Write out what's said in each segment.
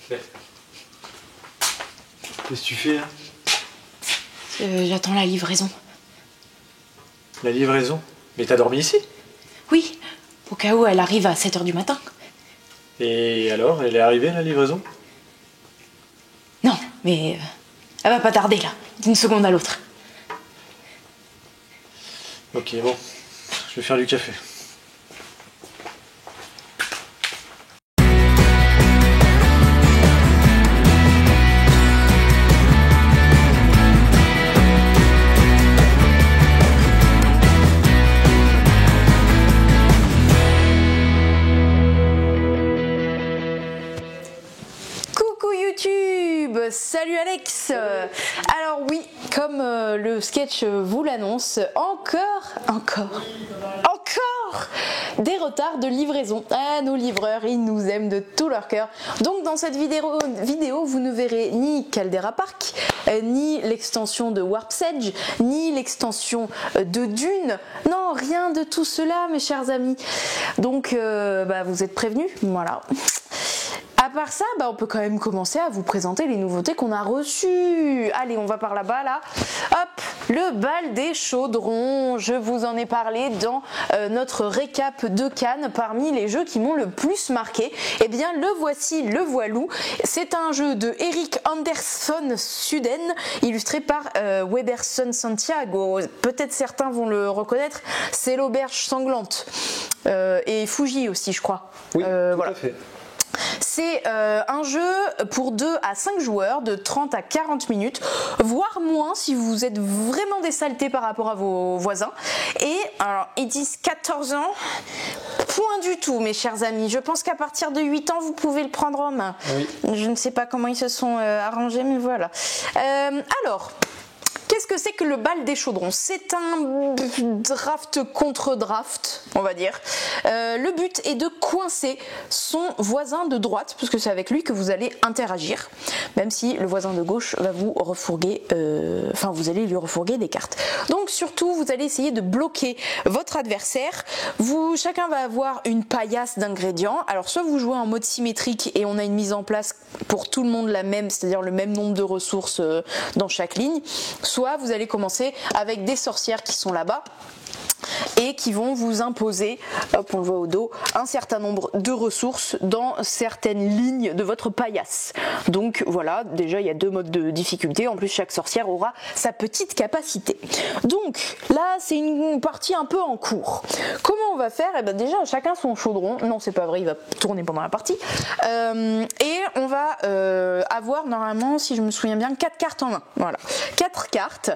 Qu'est-ce que tu fais là? J'attends la livraison. La livraison? Mais t'as dormi ici? Oui, au cas où elle arrive à 7h du matin. Et alors, elle est arrivée la livraison? Non, mais elle va pas tarder là, d'une seconde à l'autre. Ok, bon, je vais faire du café. Salut Alex. Alors oui, comme le sketch vous l'annonce, encore des retards de livraison. Ah, nos livreurs, ils nous aiment de tout leur cœur. Donc dans cette vidéo, vous ne verrez ni Caldera Park, ni l'extension de Warp's Edge, ni l'extension de Dune. Non, rien de tout cela, mes chers amis. Donc vous êtes prévenus, voilà. À part ça, on peut quand même commencer à vous présenter les nouveautés qu'on a reçues. Allez, on va par là-bas, là. Hop, le bal des chaudrons. Je vous en ai parlé dans notre récap de Cannes. Parmi les jeux qui m'ont le plus marqué, eh bien, le voici, le voilou. C'est un jeu de Eric Anderson Suden, illustré par Weberson Santiago. Peut-être certains vont le reconnaître. C'est l'auberge sanglante. Et Fuji aussi, je crois. Oui, tout voilà. à fait. C'est un jeu pour 2 à 5 joueurs de 30 à 40 minutes, voire moins si vous êtes vraiment désalté par rapport à vos voisins. Et alors, ils disent 14 ans, point du tout mes chers amis. Je pense qu'à partir de 8 ans, vous pouvez le prendre en main. Oui. Je ne sais pas comment ils se sont arrangés, mais voilà. Alors... Qu'est-ce que c'est que le bal des chaudrons? C'est un draft contre draft, on va dire. Le but est de coincer son voisin de droite, parce que c'est avec lui que vous allez interagir, même si le voisin de gauche va vous refourguer, vous allez lui refourguer des cartes. Donc surtout, vous allez essayer de bloquer votre adversaire. Chacun va avoir une paillasse d'ingrédients. Alors soit vous jouez en mode symétrique et on a une mise en place pour tout le monde la même, c'est-à-dire le même nombre de ressources dans chaque ligne. Soit vous allez commencer avec des sorcières qui sont là-bas et qui vont vous imposer, hop on le voit au dos, un certain nombre de ressources dans certaines lignes de votre paillasse. Donc voilà, déjà il y a 2 modes de difficulté, en plus chaque sorcière aura sa petite capacité. Donc là c'est une partie un peu en cours. Comment on va faire? Déjà chacun son chaudron, non c'est pas vrai, il va tourner pendant la partie, et on va avoir normalement, si je me souviens bien, 4 cartes en main. Voilà, 4 cartes,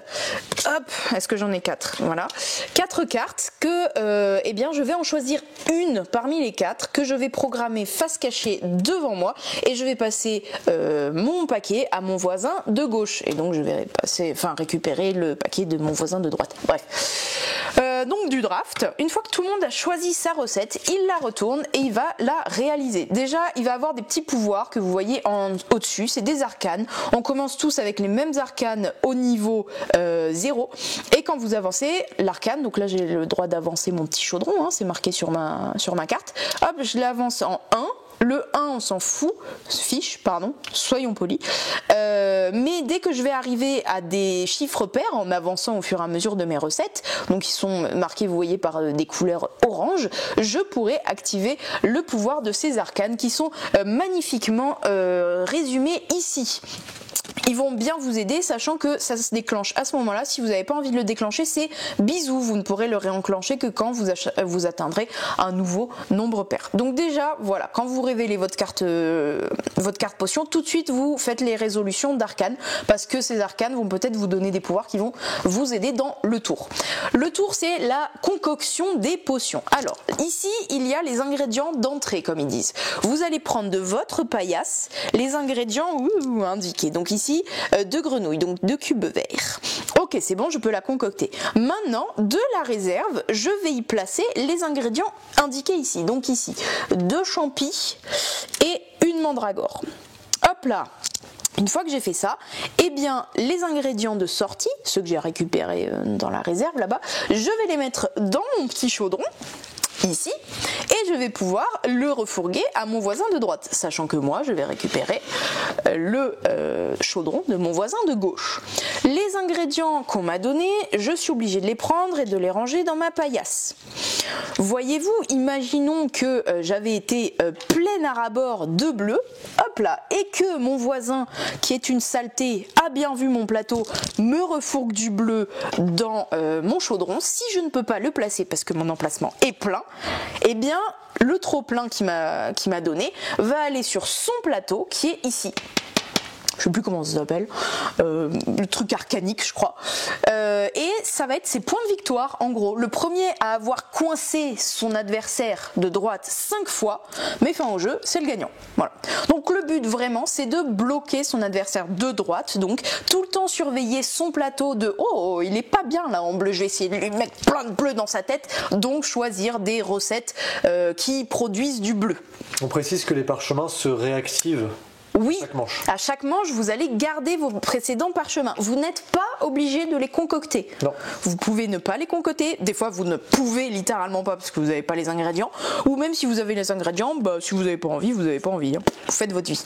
hop, est-ce que j'en ai 4? Voilà, 4 cartes que je vais en choisir une parmi les 4 que je vais programmer face cachée devant moi et je vais passer mon paquet à mon voisin de gauche et donc je vais récupérer le paquet de mon voisin de droite. Bref. Donc du draft, une fois que tout le monde a choisi sa recette, il la retourne et il va la réaliser. Déjà, il va avoir des petits pouvoirs que vous voyez au-dessus, c'est des arcanes. On commence tous avec les mêmes arcanes au niveau 0 et quand vous avancez l'arcane, donc là j'ai le droit d'avancer mon petit chaudron, hein, c'est marqué sur ma carte, hop, je l'avance en 1. Le 1 on s'en fiche, soyons polis. Mais dès que je vais arriver à des chiffres pairs en avançant au fur et à mesure de mes recettes, donc ils sont marqués, vous voyez, par des couleurs orange, je pourrai activer le pouvoir de ces arcanes qui sont magnifiquement résumés ici. Ils vont bien vous aider, sachant que ça se déclenche à ce moment-là. Si vous n'avez pas envie de le déclencher, c'est bisous. Vous ne pourrez le réenclencher que quand vous atteindrez un nouveau nombre pair. Donc déjà, voilà, quand vous révélez votre carte potion, tout de suite vous faites les résolutions d'arcanes, parce que ces arcanes vont peut-être vous donner des pouvoirs qui vont vous aider dans le tour. Le tour, c'est la concoction des potions. Alors, ici, il y a les ingrédients d'entrée, comme ils disent. Vous allez prendre de votre paillasse les ingrédients indiqués. Donc ici, 2 grenouilles, donc 2 cubes verts. Ok, c'est bon, je peux la concocter. Maintenant, de la réserve, je vais y placer les ingrédients indiqués ici. Donc ici, 2 champis et une mandragore. Hop là. Une fois que j'ai fait ça, eh bien les ingrédients de sortie, ceux que j'ai récupérés dans la réserve là-bas, je vais les mettre dans mon petit chaudron. ici, et je vais pouvoir le refourguer à mon voisin de droite, sachant que moi je vais récupérer le chaudron de mon voisin de gauche. Les ingrédients qu'on m'a donnés, je suis obligée de les prendre et de les ranger dans ma paillasse. Voyez-vous, imaginons que j'avais été pleine à ras-bord de bleu, hop là, et que mon voisin, qui est une saleté, a bien vu mon plateau, me refourgue du bleu dans mon chaudron. Si je ne peux pas le placer parce que mon emplacement est plein, eh bien le trop plein qu'il m'a donné va aller sur son plateau qui est ici. Je sais plus comment ça s'appelle, le truc arcanique je crois, et ça va être ses points de victoire en gros. Le premier à avoir coincé son adversaire de droite 5 fois, met fin au jeu, c'est le gagnant. Voilà. Donc le but vraiment c'est de bloquer son adversaire de droite, donc tout le temps surveiller son plateau de oh il est pas bien là en bleu, je vais essayer de lui mettre plein de bleu dans sa tête, donc choisir des recettes qui produisent du bleu. On précise que les parchemins se réactivent. Oui, chaque manche. À chaque manche, vous allez garder vos précédents parchemins. Vous n'êtes pas obligé de les concocter. Non. Vous pouvez ne pas les concocter. Des fois, vous ne pouvez littéralement pas parce que vous n'avez pas les ingrédients. Ou même si vous avez les ingrédients, si vous n'avez pas envie, vous n'avez pas envie. Hein. Vous faites votre vie.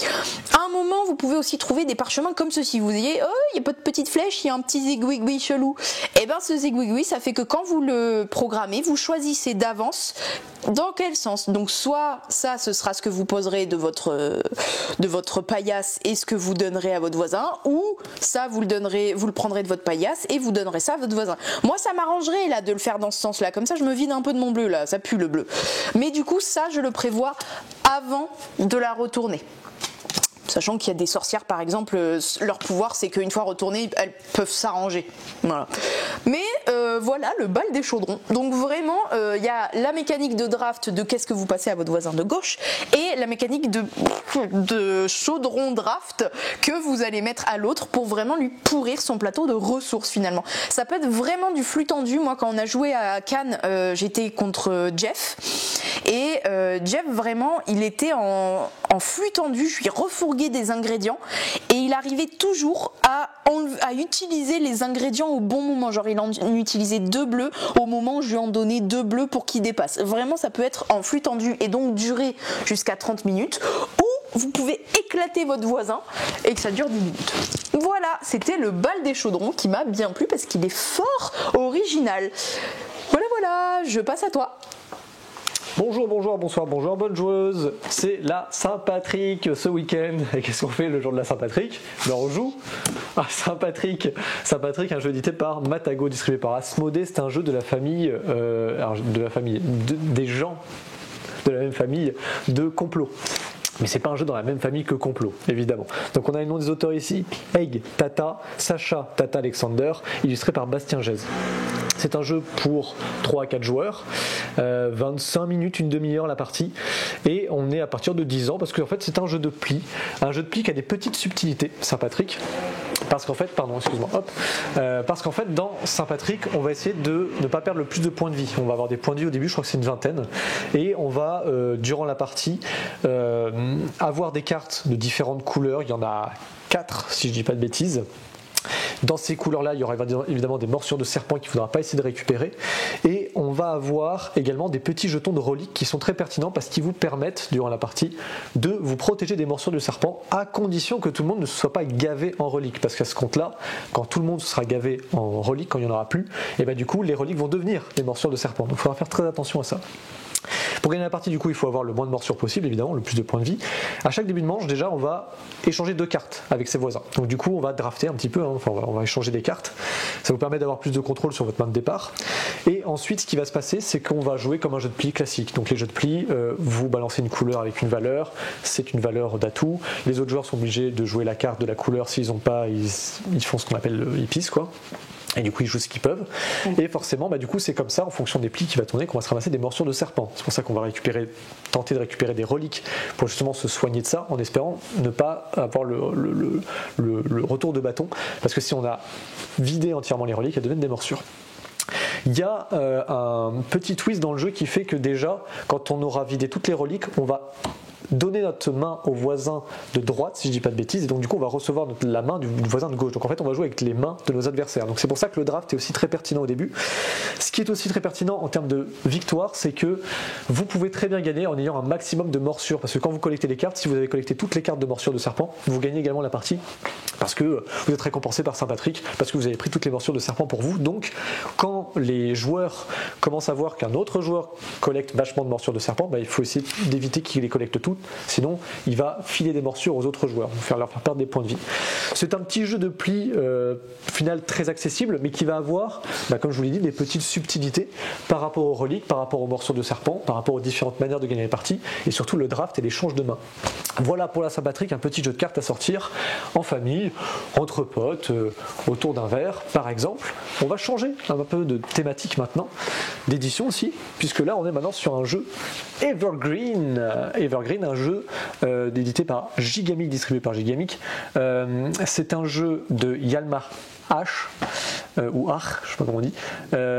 À un moment, vous pouvez aussi trouver des parchemins comme ceci. Vous voyez, oh, il n'y a pas de petite flèche, il y a un petit zigouigoui chelou. Et bien, ce zigouigoui, ça fait que quand vous le programmez, vous choisissez d'avance dans quel sens. Donc, soit ça, ce sera ce que vous poserez de votre paillasse et ce que vous donnerez à votre voisin, ou ça vous le prendrez de votre paillasse et vous donnerez ça à votre voisin. Moi ça m'arrangerait là de le faire dans ce sens là, comme ça je me vide un peu de mon bleu là, ça pue le bleu. Mais du coup ça je le prévois avant de la retourner. Sachant qu'il y a des sorcières par exemple, leur pouvoir c'est qu'une fois retournées elles peuvent s'arranger. Voilà. Mais voilà le bal des chaudrons. Donc vraiment il y a la mécanique de draft de qu'est-ce que vous passez à votre voisin de gauche et la mécanique de chaudron draft que vous allez mettre à l'autre pour vraiment lui pourrir son plateau de ressources finalement. Ça peut être vraiment du flux tendu. Moi quand on a joué à Cannes j'étais contre Jeff et Jeff vraiment il était en flux tendu, je lui refourguais des ingrédients et il arrivait toujours à utiliser les ingrédients au bon moment. Genre il en utilisait 2 bleus au moment où je lui en donnais 2 bleus pour qu'il dépasse. Vraiment ça peut être en flux tendu et donc durer jusqu'à 30 minutes ou vous pouvez éclater votre voisin et que ça dure 10 minutes. Voilà, c'était le bal des chaudrons qui m'a bien plu parce qu'il est fort original. Voilà, je passe à toi. Bonjour, bonsoir, bonne joueuse. C'est la Saint-Patrick ce week-end. Et qu'est-ce qu'on fait le jour de la Saint-Patrick? Ben on joue à Saint-Patrick, un jeu édité par Matago, distribué par Asmodée. C'est un jeu de la famille, des gens de la même famille de complot. Mais c'est pas un jeu dans la même famille que Complot, évidemment. Donc on a les noms des auteurs ici: Egg, Tata, Sacha, Tata Alexander, illustré par Bastien Gèze. C'est un jeu pour 3 à 4 joueurs, 25 minutes, une demi-heure la partie, et on est à partir de 10 ans, parce qu'en fait c'est un jeu de pli qui a des petites subtilités, Saint-Patrick. Parce qu'en fait, dans Saint-Patrick, on va essayer de ne pas perdre le plus de points de vie. On va avoir des points de vie au début, je crois que c'est une vingtaine, et on va, durant la partie, avoir des cartes de différentes couleurs. Il y en a 4, si je dis pas de bêtises. Dans ces couleurs-là, il y aura évidemment des morsures de serpent qu'il ne faudra pas essayer de récupérer. Et on va avoir également des petits jetons de reliques qui sont très pertinents parce qu'ils vous permettent, durant la partie, de vous protéger des morsures de serpent à condition que tout le monde ne se soit pas gavé en reliques. Parce qu'à ce compte-là, quand tout le monde sera gavé en reliques, quand il n'y en aura plus, et ben du coup, les reliques vont devenir des morsures de serpent. Donc il faudra faire très attention à ça. Pour gagner la partie, du coup, il faut avoir le moins de morsures possible, évidemment, le plus de points de vie. À chaque début de manche, déjà, on va échanger 2 cartes avec ses voisins. Donc du coup, on va drafter un petit peu, on va échanger des cartes. Ça vous permet d'avoir plus de contrôle sur votre main de départ. Et ensuite, ce qui va se passer, c'est qu'on va jouer comme un jeu de pli classique. Donc les jeux de pli, vous balancez une couleur avec une valeur, c'est une valeur d'atout. Les autres joueurs sont obligés de jouer la carte de la couleur. S'ils n'ont pas, ils font ce qu'on appelle ils pissent, quoi. Et du coup ils jouent ce qu'ils peuvent. Et forcément du coup c'est comme ça, en fonction des plis qui va tourner, qu'on va se ramasser des morsures de serpent. C'est pour ça qu'on va tenter de récupérer des reliques pour justement se soigner de ça, en espérant ne pas avoir le retour de bâton, parce que si on a vidé entièrement les reliques, elles deviennent des morsures. Il y a un petit twist dans le jeu qui fait que déjà, quand on aura vidé toutes les reliques, on va donner notre main au voisin de droite, si je dis pas de bêtises, et donc du coup on va recevoir la main du voisin de gauche. Donc en fait on va jouer avec les mains de nos adversaires. Donc c'est pour ça que le draft est aussi très pertinent au début. Ce qui est aussi très pertinent en termes de victoire, c'est que vous pouvez très bien gagner en ayant un maximum de morsures, parce que quand vous collectez les cartes, si vous avez collecté toutes les cartes de morsures de serpent, vous gagnez également la partie, parce que vous êtes récompensé par Saint-Patrick, parce que vous avez pris toutes les morsures de serpent pour vous. Donc quand les joueurs commencent à voir qu'un autre joueur collecte vachement de morsures de serpent, il faut essayer d'éviter qu'il les collecte toutes, sinon il va filer des morsures aux autres joueurs, leur faire perdre des points de vie. C'est un petit jeu de pli final très accessible, mais qui va avoir, comme je vous l'ai dit, des petites subtilités par rapport aux reliques, par rapport aux morsures de serpent, par rapport aux différentes manières de gagner les parties, et surtout le draft et l'échange de mains. Voilà pour la Saint-Patrick, un petit jeu de cartes à sortir en famille, entre potes, autour d'un verre par exemple. On va changer un peu de thématique maintenant, d'édition aussi, puisque là on est maintenant sur un jeu Evergreen. Evergreen, un jeu édité par Gigamic, distribué par Gigamic. C'est un jeu de Hjalmar H, ou Arch, je sais pas comment on dit,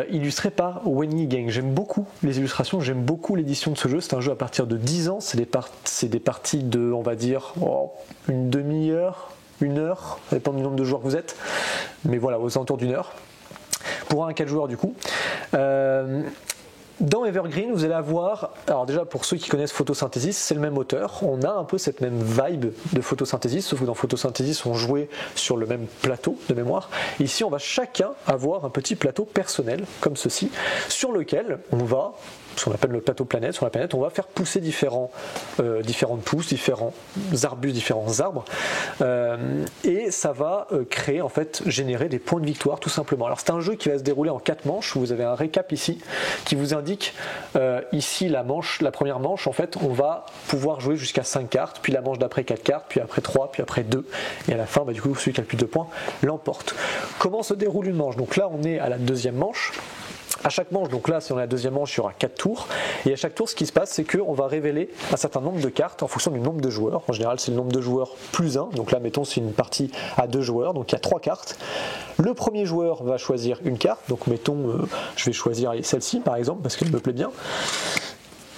illustré par Wenny Gang. J'aime beaucoup les illustrations, j'aime beaucoup l'édition de ce jeu. C'est un jeu à partir de 10 ans, c'est des parties de, on va dire, une demi-heure, une heure, ça dépend du nombre de joueurs que vous êtes, mais voilà, aux alentours d'une heure, pour un 4 joueurs du coup. Dans Evergreen, vous allez avoir, alors déjà pour ceux qui connaissent Photosynthesis, c'est le même auteur, on a un peu cette même vibe de Photosynthesis, sauf que dans Photosynthesis on jouait sur le même plateau de mémoire. Ici on va chacun avoir un petit plateau personnel comme ceci, sur lequel on va, ce qu'on appelle le plateau planète, sur la planète on va faire pousser différentes pousses, différents arbustes, différents arbres, et ça va créer, en fait, générer des points de victoire tout simplement. Alors c'est un jeu qui va se dérouler en 4 manches, où vous avez un récap ici, qui vous indique ici la première manche, en fait on va pouvoir jouer jusqu'à 5 cartes, puis la manche d'après 4 cartes, puis après 3, puis après 2, et à la fin du coup celui qui a le plus de points l'emporte. Comment se déroule une manche? Donc là on est à la deuxième manche. À chaque manche, donc là si on est à la deuxième manche, il y aura 4 tours, et à chaque tour ce qui se passe c'est qu'on va révéler un certain nombre de cartes en fonction du nombre de joueurs. En général c'est le nombre de joueurs plus 1, donc là mettons c'est une partie à 2 joueurs, donc il y a 3 cartes. Le premier joueur va choisir une carte, donc mettons je vais choisir celle-ci par exemple parce qu'elle me plaît bien.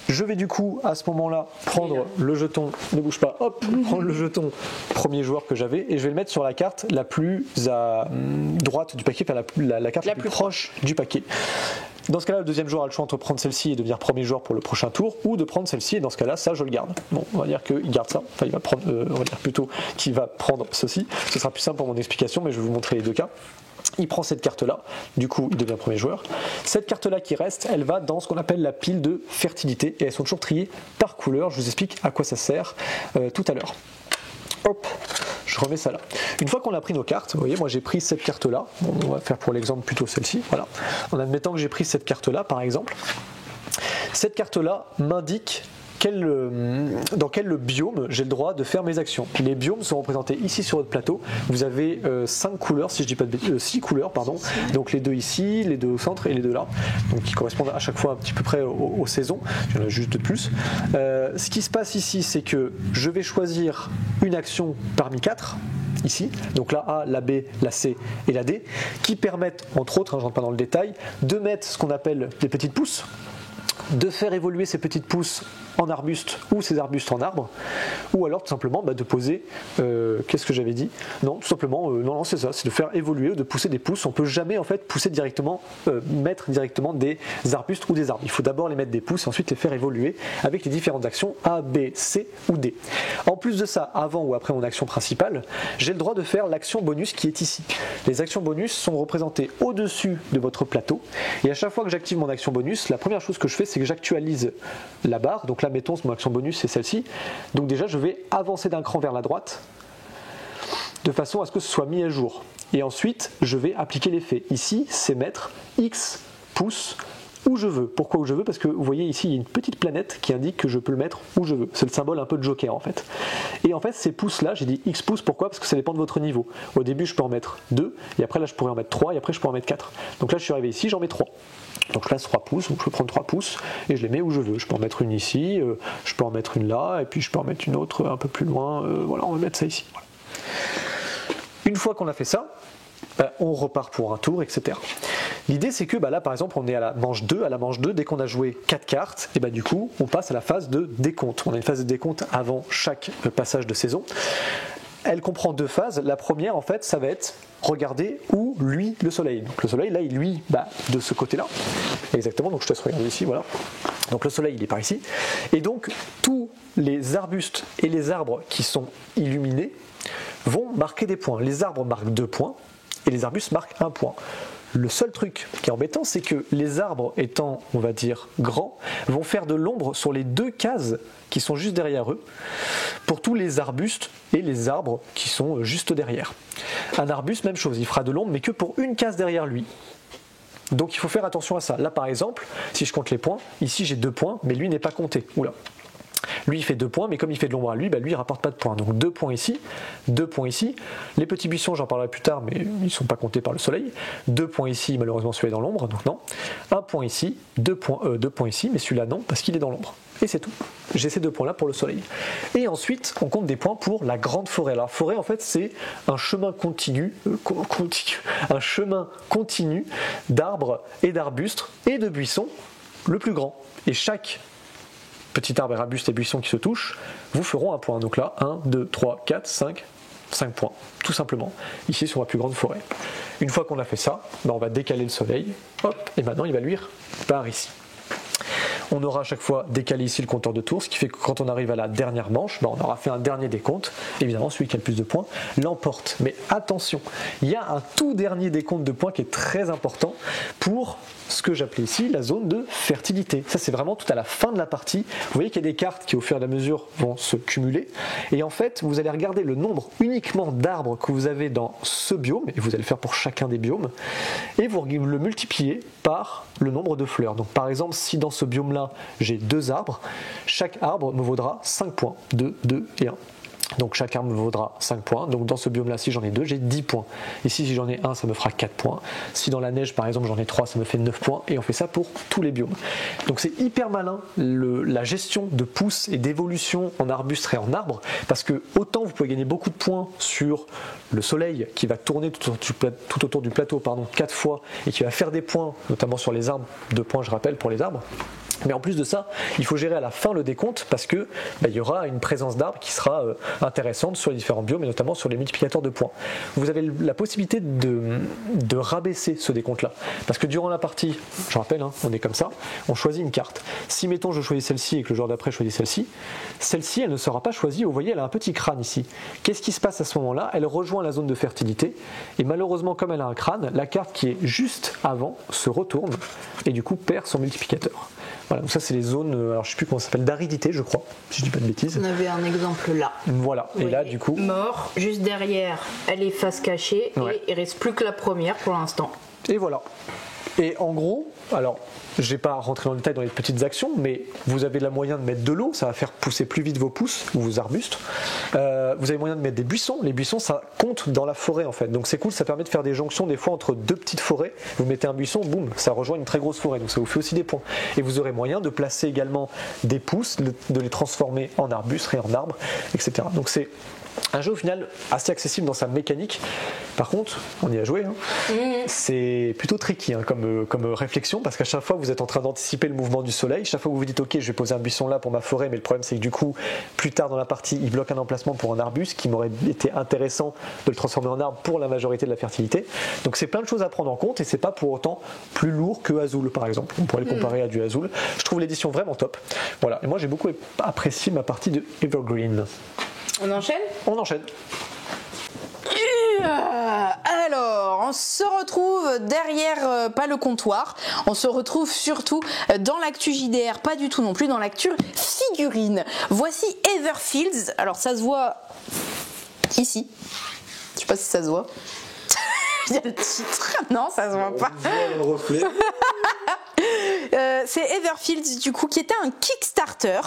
Je vais du coup à ce moment-là prendre le jeton, ne bouge pas, hop, prendre le jeton premier joueur que j'avais et je vais le mettre sur la carte la plus à droite du paquet, enfin la carte la plus proche du paquet. Dans ce cas-là, le deuxième joueur a le choix entre prendre celle-ci et devenir premier joueur pour le prochain tour, ou de prendre celle-ci, et dans ce cas-là, ça je le garde. Bon, on va dire qu'il garde ça, enfin il va prendre, on va dire plutôt qu'il va prendre ceci. Ce sera plus simple pour mon explication, mais je vais vous montrer les deux cas. Il prend cette carte-là, du coup il devient premier joueur. Cette carte-là qui reste, elle va dans ce qu'on appelle la pile de fertilité, et elles sont toujours triées par couleur. Je vous explique à quoi ça sert tout à l'heure. Hop, je remets ça là. Une fois qu'on a pris nos cartes, vous voyez, moi j'ai pris cette carte-là. Bon, on va faire pour l'exemple plutôt celle-ci. Voilà. En admettant que j'ai pris cette carte-là, par exemple, cette carte-là m'indique dans quel biome j'ai le droit de faire mes actions. Les biomes sont représentés ici sur votre plateau. Vous avez 5 couleurs, si je dis pas de bêtises, 6 couleurs, pardon. Donc les deux ici, les deux au centre et les deux là. Donc qui correspondent à chaque fois un petit peu près aux saisons. Il y en a juste de plus. Ce qui se passe ici, c'est que je vais choisir une action parmi 4. Ici, donc la A, la B, la C et la D, qui permettent, entre autres, je ne rentre pas dans le détail, de mettre ce qu'on appelle des petites pousses, de faire évoluer ces petites pousses en arbustes ou ces arbustes en arbres, ou alors tout simplement de poser, qu'est-ce que j'avais dit? Non, tout simplement, non c'est ça, c'est de faire évoluer ou de pousser des pousses. On peut jamais en fait pousser directement, mettre directement des arbustes ou des arbres. Il faut d'abord les mettre des pousses et ensuite les faire évoluer avec les différentes actions A, B, C ou D. En plus de ça, avant ou après mon action principale, j'ai le droit de faire l'action bonus qui est ici. Les actions bonus sont représentées au-dessus de votre plateau, et à chaque fois que j'active mon action bonus, la première chose que je fais, c'est que j'actualise la barre. Donc là, mettons, mon action bonus, c'est celle-ci. Donc déjà, je vais avancer d'un cran vers la droite, de façon à ce que ce soit mis à jour. Et ensuite, je vais appliquer l'effet. Ici, c'est mettre X pouces où je veux. Pourquoi où je veux? Parce que vous voyez ici, il y a une petite planète qui indique que je peux le mettre où je veux. C'est le symbole un peu de Joker en fait. Et en fait, ces pouces-là, j'ai dit X pouces, pourquoi? Parce que ça dépend de votre niveau. Au début, je peux en mettre 2, et après là, je pourrais en mettre 3, et après, je peux en mettre 4. Donc là, je suis arrivé ici, j'en mets 3. Donc je place 3 pouces, donc je peux prendre 3 pouces et je les mets où je veux. Je peux en mettre une ici, je peux en mettre une là, et puis je peux en mettre une autre un peu plus loin. Voilà, on va mettre ça ici. Voilà. Une fois qu'on a fait ça, on repart pour un tour, etc. L'idée c'est que là par exemple on est à la manche 2, dès qu'on a joué 4 cartes, et du coup on passe à la phase de décompte. On a une phase de décompte avant chaque passage de saison. Elle comprend 2 phases. La première en fait ça va être regarder où luit le soleil. Donc le soleil là il luit de ce côté là. Exactement, donc je te laisse regarder ici, voilà. Donc le soleil il est par ici. Et donc tous les arbustes et les arbres qui sont illuminés vont marquer des points. Les arbres marquent 2 points et les arbustes marquent 1 point. Le seul truc qui est embêtant, c'est que les arbres étant, on va dire, grands, vont faire de l'ombre sur les 2 cases qui sont juste derrière eux, pour tous les arbustes et les arbres qui sont juste derrière. Un arbuste, même chose, il fera de l'ombre, mais que pour une case derrière lui. Donc il faut faire attention à ça. Là par exemple, si je compte les points, ici j'ai 2 points, mais lui n'est pas compté. Oula. Lui il fait 2 points, mais comme il fait de l'ombre à lui, lui il rapporte pas de points. Donc 2 points ici, 2 points ici. Les petits buissons, j'en parlerai plus tard, mais ils ne sont pas comptés par le soleil. 2 points ici, malheureusement celui-là est dans l'ombre, donc non. 1 point ici, 2 points ici, mais celui-là non, parce qu'il est dans l'ombre. Et c'est tout. J'ai ces 2 points là pour le soleil. Et ensuite, on compte des points pour la grande forêt. Alors, la forêt, en fait, c'est un chemin continu, d'arbres et d'arbustes et de buissons, le plus grand. Et chaque petit arbre, arbuste et buisson qui se touchent vous feront un point. Donc là, 1, 2, 3, 4, 5 points, tout simplement. Ici, sur la plus grande forêt. Une fois qu'on a fait ça, on va décaler le soleil. Hop, et maintenant, il va luire par ici. On aura à chaque fois décalé ici le compteur de tours, ce qui fait que quand on arrive à la dernière manche, on aura fait un dernier décompte. Évidemment, celui qui a le plus de points l'emporte. Mais attention, il y a un tout dernier décompte de points qui est très important pour ce que j'appelais ici la zone de fertilité. Ça, c'est vraiment tout à la fin de la partie. Vous voyez qu'il y a des cartes qui, au fur et à mesure, vont se cumuler. Et en fait, vous allez regarder le nombre uniquement d'arbres que vous avez dans ce biome, et vous allez le faire pour chacun des biomes, et vous le multipliez par le nombre de fleurs. Donc par exemple, si dans ce biome-là, j'ai 2 arbres, chaque arbre me vaudra 5 points. 2, 2 et 1. Donc chaque arbre me vaudra 5 points. Donc dans ce biome-là, si j'en ai 2, j'ai 10 points. Ici, si j'en ai 1, ça me fera 4 points. Si dans la neige, par exemple, j'en ai 3, ça me fait 9 points. Et on fait ça pour tous les biomes. Donc c'est hyper malin la gestion de pousses et d'évolution en arbustes et en arbres. Parce que autant vous pouvez gagner beaucoup de points sur le soleil qui va tourner tout autour du plateau 4 fois et qui va faire des points, notamment sur les arbres, 2 points je rappelle pour les arbres. Mais en plus de ça, il faut gérer à la fin le décompte parce que il y aura une présence d'arbres qui sera intéressante sur les différents biomes et notamment sur les multiplicateurs de points. Vous avez la possibilité de rabaisser ce décompte-là parce que durant la partie, je rappelle, on est comme ça, on choisit une carte. Si mettons je choisis celle-ci et que le joueur d'après choisit celle-ci, elle ne sera pas choisie. Vous voyez, elle a un petit crâne ici. Qu'est-ce qui se passe à ce moment-là? Elle rejoint la zone de fertilité et malheureusement, comme elle a un crâne, la carte qui est juste avant se retourne et du coup perd son multiplicateur. Voilà, donc ça c'est les zones, alors je ne sais plus comment ça s'appelle, d'aridité je crois, si je dis pas de bêtises. On avait un exemple là. Voilà, et là du coup... Mort, juste derrière, elle est face cachée et il reste plus que la première pour l'instant. Et voilà. Et en gros, alors je ne vais pas rentrer dans le détail dans les petites actions, mais vous avez le moyen de mettre de l'eau, ça va faire pousser plus vite vos pousses ou vos arbustes. Vous avez moyen de mettre des buissons, les buissons ça compte dans la forêt en fait, donc c'est cool, ça permet de faire des jonctions des fois entre 2 petites forêts. Vous mettez un buisson, boum, ça rejoint une très grosse forêt, donc ça vous fait aussi des points. Et vous aurez moyen de placer également des pousses, de les transformer en arbustes et en arbres, etc. Donc c'est un jeu au final assez accessible dans sa mécanique. Par contre, on y a joué, c'est plutôt tricky comme réflexion parce qu'à chaque fois vous êtes en train d'anticiper le mouvement du soleil. Chaque fois que vous vous dites ok, je vais poser un buisson là pour ma forêt, mais le problème c'est que du coup, plus tard dans la partie, il bloque un emplacement pour un arbuste qui m'aurait été intéressant de le transformer en arbre pour la majorité de la fertilité. Donc c'est plein de choses à prendre en compte et c'est pas pour autant plus lourd que Azul par exemple. On pourrait le comparer à du Azul. Je trouve l'édition vraiment top. Voilà. Et moi j'ai beaucoup apprécié ma partie de Evergreen. On enchaîne ? On enchaîne. Alors, on se retrouve derrière, pas le comptoir, on se retrouve surtout dans l'actu JDR, pas du tout non plus dans l'actu figurine. Voici Everfields, alors ça se voit ici, je sais pas si ça se voit. Il y a le titre, non ça se voit pas. On voit le reflet. C'est Everfields du coup qui était un Kickstarter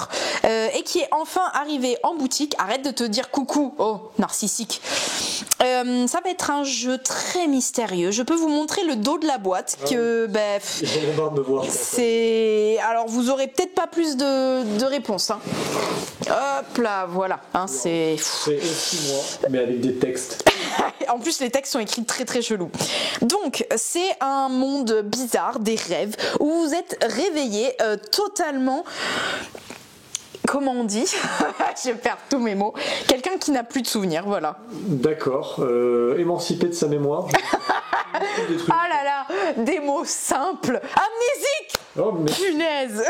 et qui est enfin arrivé en boutique. Arrête de te dire coucou, oh narcissique. Ça va être un jeu très mystérieux. Je peux vous montrer le dos de la boîte que c'est. Alors vous aurez peut-être pas plus de réponses. Hop là, voilà. C'est 6 mois, mais avec des textes. En plus, les textes sont écrits très très chelous. Donc, c'est un monde bizarre, des rêves, où vous êtes réveillé totalement... Comment on dit? Je perds tous mes mots. Quelqu'un qui n'a plus de souvenirs, voilà. D'accord. Émancipé de sa mémoire. Ah là là, des mots simples. Amnésique. Oh, mais... Punaise.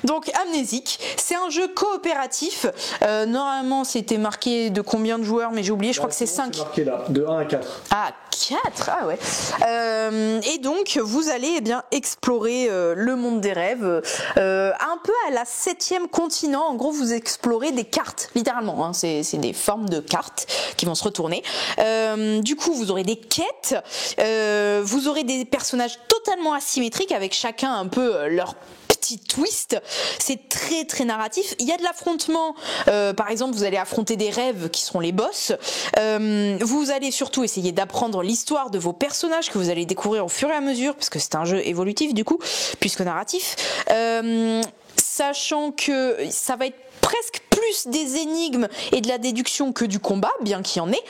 Donc Amnésique, c'est un jeu coopératif. Normalement, c'était marqué de combien de joueurs, mais j'ai oublié, je crois que c'est 5. C'est marqué là, de 1 à 4. Ah, 4. Ah ouais. Et donc, vous allez explorer le monde des rêves, un peu à la 7e continent. En gros, vous explorez des cartes, littéralement. Hein. C'est des formes de cartes qui vont se retourner. Du coup, vous aurez des quêtes. Vous aurez des personnages totalement asymétriques avec chacun un peu leur petit twist. C'est très très narratif. Il y a de l'affrontement. Par exemple, vous allez affronter des rêves qui seront les boss. Vous allez surtout essayer d'apprendre l'histoire de vos personnages que vous allez découvrir au fur et à mesure, parce que c'est un jeu évolutif du coup, puisque narratif. Sachant que ça va être presque plus des énigmes et de la déduction que du combat, bien qu'il y en ait.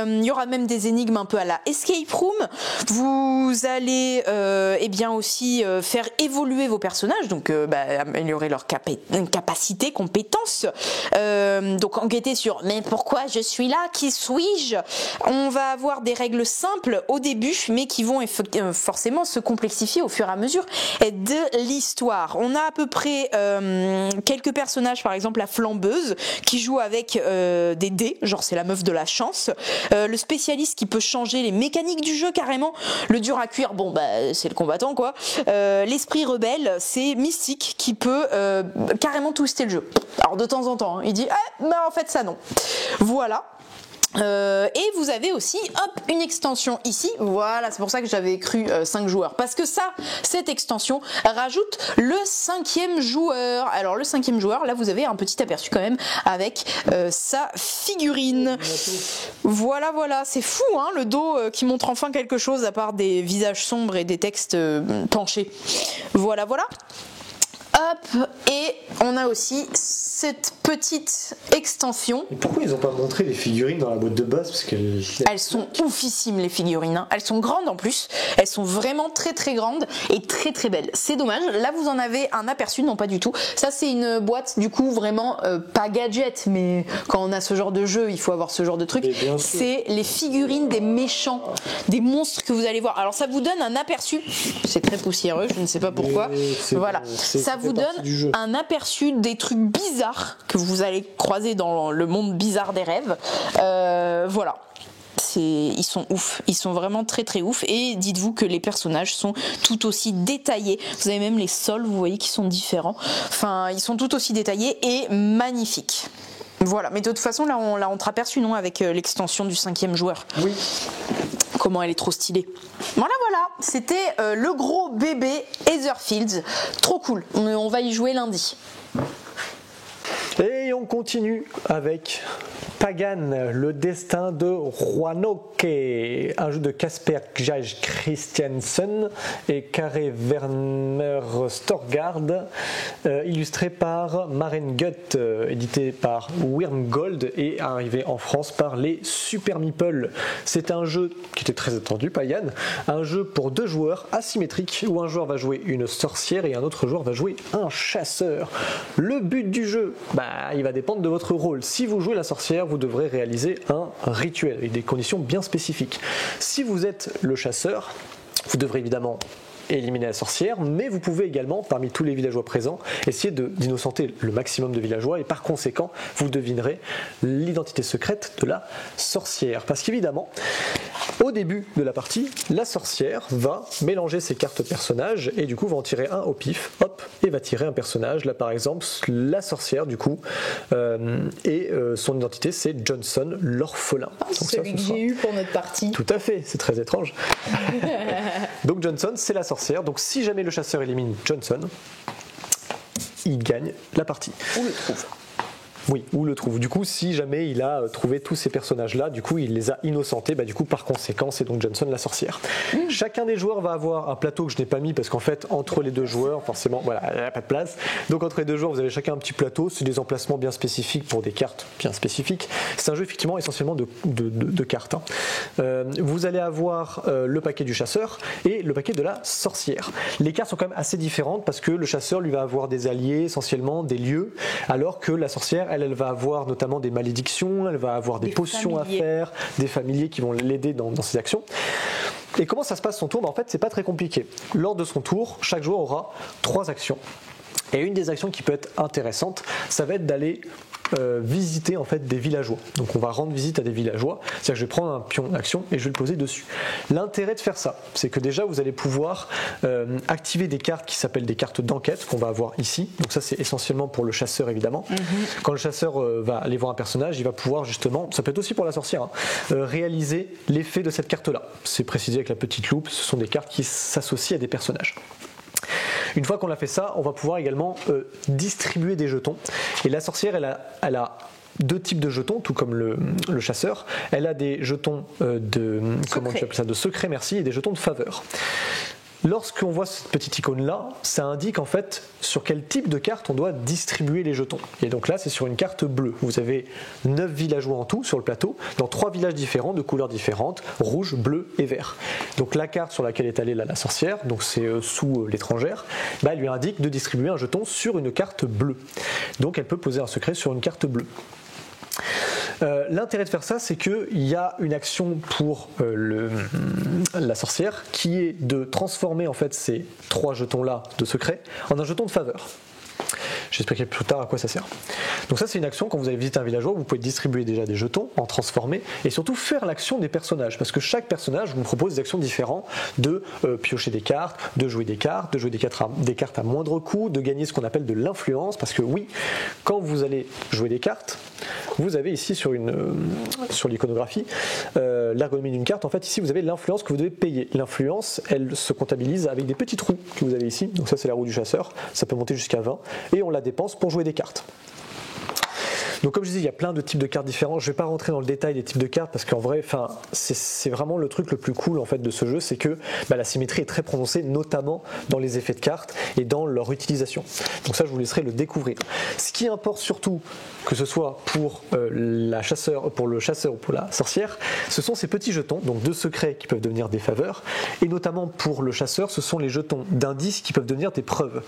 Il y aura même des énigmes un peu à la escape room. Vous allez aussi faire évoluer vos personnages, donc améliorer leurs capacités, compétences. Donc enquêter sur mais pourquoi je suis là, qui suis-je. On va avoir des règles simples au début, mais qui vont forcément se complexifier au fur et à mesure de l'histoire. On a à peu près quelques personnages, par exemple la flambeuse qui joue avec des dés, genre c'est la meuf de la chance, le spécialiste qui peut changer les mécaniques du jeu carrément, le dur à cuire, c'est le combattant quoi, l'esprit rebelle, c'est Mystique qui peut carrément twister le jeu. Alors de temps en temps, hein, il dit en fait ça non. Voilà. Et vous avez aussi une extension ici, voilà, c'est pour ça que j'avais cru 5 joueurs, parce que cette extension rajoute le 5e joueur. Alors le 5e joueur, là vous avez un petit aperçu quand même avec sa figurine. Voilà, c'est fou hein, le dos qui montre enfin quelque chose à part des visages sombres et des textes penchés. Voilà. Hop, et on a aussi cette petite extension. Et pourquoi ils n'ont pas montré les figurines dans la boîte de base? Parce elles sont oufissimes les figurines, hein. Elles sont grandes en plus, elles sont vraiment très très grandes et très très belles. C'est dommage, là vous en avez un aperçu, non pas du tout. Ça c'est une boîte du coup vraiment pas gadget, mais quand on a ce genre de jeu, il faut avoir ce genre de truc. C'est les figurines des méchants, des monstres que vous allez voir. Alors ça vous donne un aperçu, c'est très poussiéreux, je ne sais pas pourquoi. Voilà, ça vous donne un aperçu des trucs bizarres que vous allez croiser dans le monde bizarre des rêves. Voilà. Ils sont ouf, ils sont vraiment très très ouf, et dites-vous que les personnages sont tout aussi détaillés. Vous avez même les sols, vous voyez, qui sont différents. Enfin, ils sont tout aussi détaillés et magnifiques. Voilà, mais de toute façon là on l'a entreaperçu, non, avec l'extension du 5e joueur. Oui. Comment elle est trop stylée. Voilà, c'était le gros bébé Etherfields. Trop cool, on va y jouer lundi. Et on continue avec Pagan, le destin de Roanoke, un jeu de Kasper Gjaj Christiansen et Kare Werner Storgard, illustré par Maren Gutt, édité par Wyrmgold et arrivé en France par les Super Meeple. C'est un jeu qui était très attendu, Pagan, un jeu pour 2 joueurs asymétrique où un joueur va jouer une sorcière et un autre joueur va jouer un chasseur. Le but du jeu, il va dépendre de votre rôle. Si vous jouez la sorcière, vous devrez réaliser un rituel avec des conditions bien spécifiques. Si vous êtes le chasseur, vous devrez évidemment éliminer la sorcière, mais vous pouvez également, parmi tous les villageois présents, essayer d'innocenter le maximum de villageois, et par conséquent, vous devinerez l'identité secrète de la sorcière. Parce qu'évidemment, au début de la partie, la sorcière va mélanger ses cartes personnages et du coup va en tirer un au pif, et va tirer un personnage. Là par exemple, la sorcière du coup, son identité c'est Johnson l'orphelin. Donc, celui que j'ai eu pour notre partie. Tout à fait, c'est très étrange. Donc Johnson c'est la sorcière, donc si jamais le chasseur élimine Johnson, il gagne la partie. On le trouve. Oui, où le trouve. Du coup, si jamais il a trouvé tous ces personnages-là, du coup, il les a innocentés, du coup, par conséquent, c'est donc Johnson la sorcière. Chacun des joueurs va avoir un plateau que je n'ai pas mis parce qu'en fait, entre les deux joueurs, forcément, voilà, il n'y a pas de place. Donc, entre les deux joueurs, vous avez chacun un petit plateau. C'est des emplacements bien spécifiques pour des cartes bien spécifiques. C'est un jeu, effectivement, essentiellement de cartes. Vous allez avoir le paquet du chasseur et le paquet de la sorcière. Les cartes sont quand même assez différentes parce que le chasseur, lui, va avoir des alliés, essentiellement des lieux, alors que la sorcière, elle va avoir notamment des malédictions, elle va avoir des potions à faire, des familiers qui vont l'aider dans ses actions. Et comment ça se passe son tour ? En fait, c'est pas très compliqué. Lors de son tour, chaque joueur aura 3 actions. Et une des actions qui peut être intéressante, ça va être d'aller visiter en fait des villageois. Donc on va rendre visite à des villageois, c'est-à-dire que je vais prendre un pion d'action et je vais le poser dessus. L'intérêt de faire ça, c'est que déjà vous allez pouvoir activer des cartes qui s'appellent des cartes d'enquête qu'on va avoir ici. Donc ça c'est essentiellement pour le chasseur évidemment. Quand le chasseur va aller voir un personnage, il va pouvoir justement, ça peut être aussi pour la sorcière, réaliser l'effet de cette carte-là. C'est précisé avec la petite loupe, ce sont des cartes qui s'associent à des personnages. Une fois qu'on a fait ça, on va pouvoir également distribuer des jetons. Et la sorcière, elle a 2 types de jetons, tout comme le chasseur. Elle a des jetons de secret, merci, et des jetons de faveur. Lorsqu'on voit cette petite icône-là, ça indique en fait sur quel type de carte on doit distribuer les jetons. Et donc là, c'est sur une carte bleue. Vous avez 9 villageois en tout sur le plateau, dans 3 villages différents, de couleurs différentes, rouge, bleu et vert. Donc la carte sur laquelle est allée la sorcière, donc c'est sous l'étrangère, elle lui indique de distribuer un jeton sur une carte bleue. Donc elle peut poser un secret sur une carte bleue. L'intérêt de faire ça, c'est qu'il y a une action pour la sorcière qui est de transformer en fait ces 3 jetons-là de secret en un jeton de faveur. J'expliquerai plus tard à quoi ça sert. Donc ça c'est une action, quand vous allez visiter un villageois, vous pouvez distribuer déjà des jetons, en transformer et surtout faire l'action des personnages, parce que chaque personnage vous propose des actions différentes de piocher des cartes, de jouer des cartes, des cartes à moindre coût, de gagner ce qu'on appelle de l'influence, parce que oui, quand vous allez jouer des cartes, vous avez ici sur l'iconographie l'ergonomie d'une carte, en fait ici vous avez l'influence que vous devez payer. L'influence, elle se comptabilise avec des petites roues que vous avez ici, donc ça c'est la roue du chasseur, ça peut monter jusqu'à 20, et on la dépense pour jouer des cartes. Donc comme je disais, il y a plein de types de cartes différents. Je ne vais pas rentrer dans le détail des types de cartes parce qu'en vrai, c'est vraiment le truc le plus cool en fait de ce jeu, c'est que la symétrie est très prononcée, notamment dans les effets de cartes et dans leur utilisation. Donc ça, je vous laisserai le découvrir. Ce qui importe surtout, que ce soit pour le chasseur ou pour la sorcière, ce sont ces petits jetons, donc de secrets qui peuvent devenir des faveurs, et notamment pour le chasseur, ce sont les jetons d'indices qui peuvent devenir des preuves.